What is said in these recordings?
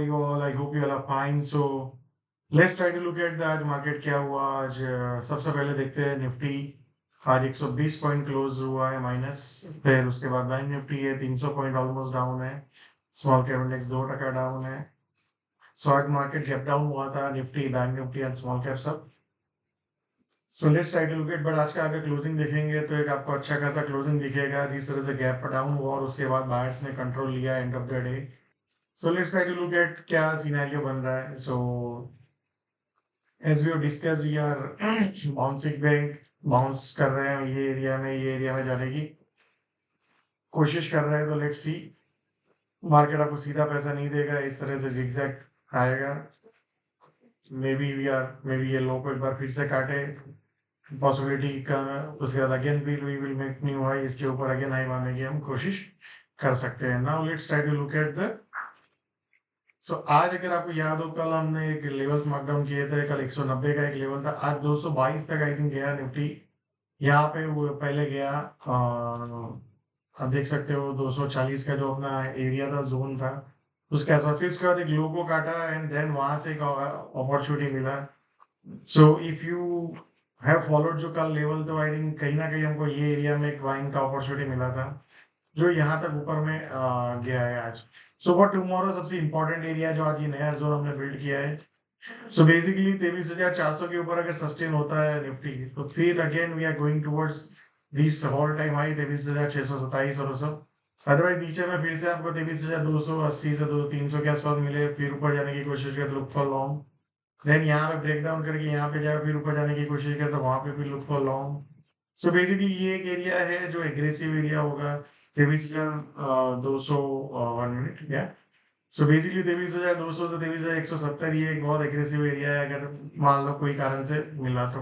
you all? I hope you all are fine. So let's try to look at the आज market क्या हुआ आज। सबसे पहले देखते हैं निफ्टी। आज 120 पॉइंट क्लोज हुआ है माइनस। फिर उसके बाद बैंक निफ्टी है 300 पॉइंट ऑलमोस्ट डाउन है। स्मॉल कैप इंडेक्स 2% डाउन है। सो आज मार्केट गैप डाउन हुआ था, Nifty, bank Nifty and small cap सब। So let's try to look at, but आज का अगर क्लोजिंग देखेंगे तो एक आपको अच्छा खासा क्लोजिंग दिखेगा जिस तरह से गैप डाउन हुआ और उसके बाद बायर्स ने कंट्रोल लिया end of the day. So let's try to look at क्या सिनेरियो बन रहा है। So as we discuss we are bouncing back, bounce कर रहे हैं ये एरिया में जाने की कोशिश कर रहे हैं। तो लेट्स सी, मार्केट आपको सीधा पैसा नहीं देगा, इस तरह से जिगजैग आएगा। मे बी ये लो को एक बार फिर से काटे, पॉसिबिलिटी कम है। उसके बाद again we will make new high, इसके ऊपर अगेन हाई मारने की हम कोशिश कर सकते हैं। Now let's try to look at the आज अगर आपको याद हो, कल हमने एक लेवल्स मार्कडाउन किए थे। कल 190 का एक लेवल था, आज 222 तक आई थिंक गया निफ्टी। यहाँ पे वो पहले गया, आप देख सकते हो 240 का जो अपना एरिया था, जोन था, उसके आसपास। फिर उसके बाद एक लो को काटा एंड देन वहां से एक अपॉर्चुनिटी मिला। So if you have followed जो कल लेवल, तो आई थिंक कहीं ना कहीं हमको ये एरिया में एक बाइंग का अपॉर्चुनिटी मिला था जो यहाँ तक ऊपर में गया है आज। सो फॉर टुमारो सबसे इंपॉर्टेंट एरिया जो आज ये नया जोन हमने बिल्ड किया है, सो बेसिकली 23,400 के ऊपर अगर सस्टेन होता है निफ्टी, तो फिर again we are going towards this all time high 23,627 और सब। अदरवाइज नीचे में फिर से आपको 23,280 से 300 के आसपास मिले, फिर ऊपर जाने की कोशिश कर, लुक फॉर लॉन्ग। देन यहाँ पे ब्रेक डाउन करके यहाँ पे जाए, फिर ऊपर जाने की कोशिश करे, तो वहां पे भी look for long. So basically ये एक एरिया है जो एग्रेसिव एरिया होगा। 23,200, 1 मिनट क्या। सो बेसिकली 23,200 से 23,170 ये एक बहुत एग्रेसिव एरिया है, अगर मान लो कोई कारण से मिला तो।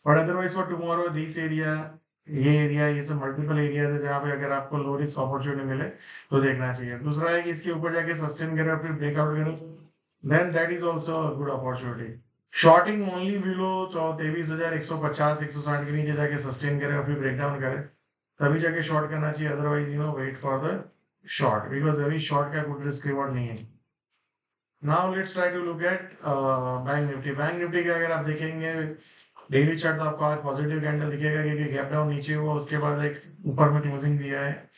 और otherwise for tomorrow this area, ये सब मल्टीपल एरिया है जहाँ पे अगर आपको लो रिस्क अपॉर्चुनिटी मिले तो देखना चाहिए। दूसरा है कि इसके ऊपर जाके सस्टेन करे, फिर ब्रेकआउट करे, then that is also good opportunity. Shorting only below 23,150, 160 के नीचे जाके सस्टेन करे और फिर ब्रेकडाउन करे, तभी जाके शॉर्ट करना चाहिए। Otherwise wait for the short, because अभी शॉर्ट का गुड रिस्क रिवॉर्ड नहीं है। Now let's try to look at bank Nifty. Bank Nifty का अगर आप देखेंगे डेली चार्ट, तो आपको आज पॉजिटिव कैंडल दिखेगा क्योंकि गैप डाउन नीचे हुआ, उसके बाद एक ऊपर में क्लोजिंग दिया है।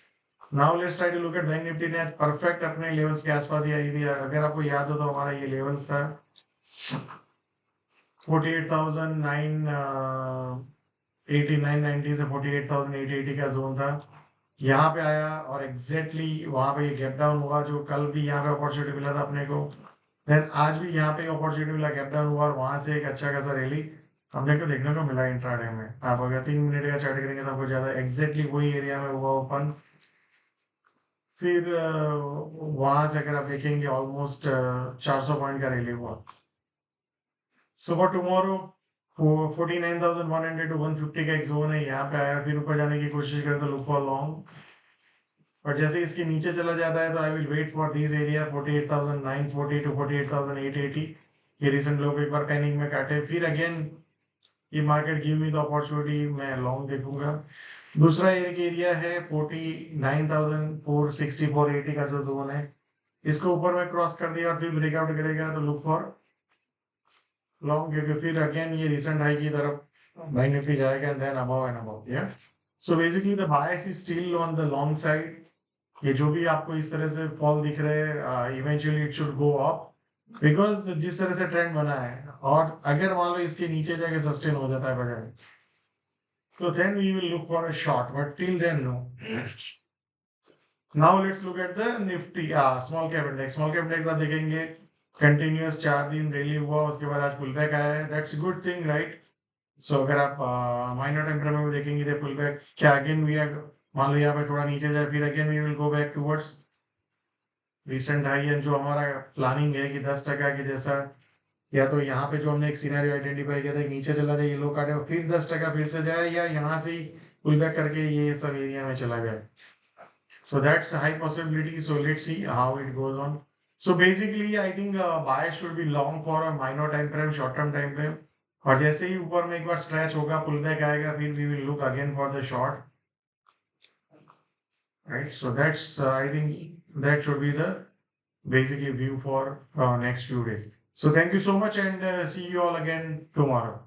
Now let's try to look at bank Nifty ने परफेक्ट अपने लेवल्स के आसपास ही आई हुई है। अगर आपको याद हो तो हमारा ये लेवल्स था 48,989 से 48,880 का जोन था। यहाँ पे आया और एग्जैक्टली वहां पे ये गैप डाउन हुआ, जो कल भी यहाँ पे अपॉर्चुनिटी मिला था अपने को। देन आज भी यहाँ पे अपॉर्चुनिटी मिला, गैप डाउन हुआ, और वहां से एक अच्छा खासा रैली हमने को देखने को मिला इंट्राडे में। आप अगर 3 मिनट का चार्ट करेंगे तो आपको ज्यादा एग्जैक्टली वही एरिया में हुआ ओपन। फिर वहां से अगर आप देखेंगे ऑलमोस्ट 400 पॉइंट का रैली हुआ। सो फॉर टुमारो 49,100 टू 150 का एक जोन है, यहाँ पे आया, फिर ऊपर जाने की कोशिश करें तो लुक फॉर लॉन्ग। और जैसे इसके नीचे चला जाता है तो I will wait for this area 48,940 to 48,880। ये रिसेंट लोग एक बार पैनिक में काटे, फिर अगेन ये market give me the opportunity, मैं लॉन्ग देखूंगा। दूसरा एक एरिया है 49,460, 480 का जो जोन है, इसको ऊपर में क्रॉस कर दिया और फिर ब्रेकआउट करेगा तो लुक फॉर लॉन्ग, क्योंकि फिर अगेन ये रिसेंट हाई की तरफ बैंक निफ्टी जाएगा and then above and above. या so basically the bias is still on the long side. ये जो भी आपको इस तरह से फॉल दिख रहे हैं, eventually it should go up, because जिस तरह से ट्रेंड बना है, और अगर मान लो इसके नीचे जाके सस्टेन हो जाता है बजाय, तो then we will look for a short, but till then no. Now let's look at the Nifty small cap index. Small cap index आप देखेंगे कंटिन्यूअस 4 दिन रैली हुआ, उसके बाद आज पुल बैक आया है, that's good thing, right. So अगर आप माइनर टाइम फ्रेम में देखेंगे तो पुल बैक क्या, अगेन वी आर, मान लो यहाँ पे थोड़ा नीचे जाए, फिर again we will go back towards recent high. And जो हमारा प्लानिंग है कि 10% के जैसा, या तो यहाँ पे जो हमने एक सिनेरियो आइडेंटिफाई किया था, नीचे चला जाए, ये लो काटे, फिर 10% फिर से जाए, या यहाँ से ही पुल बैक करके ये सब एरिया में चला जाए। So that's a high possibility. So let's see how it goes on. So basically, I think bias should be long for a minor time frame, short term time frame. और जैसे ही ऊपर में एक बार स्ट्रेच होगा, pull back आएगा, फिर we will look again for the short. Right. So that's I think that should be the basically view for next few days. So thank you so much, and see you all again tomorrow.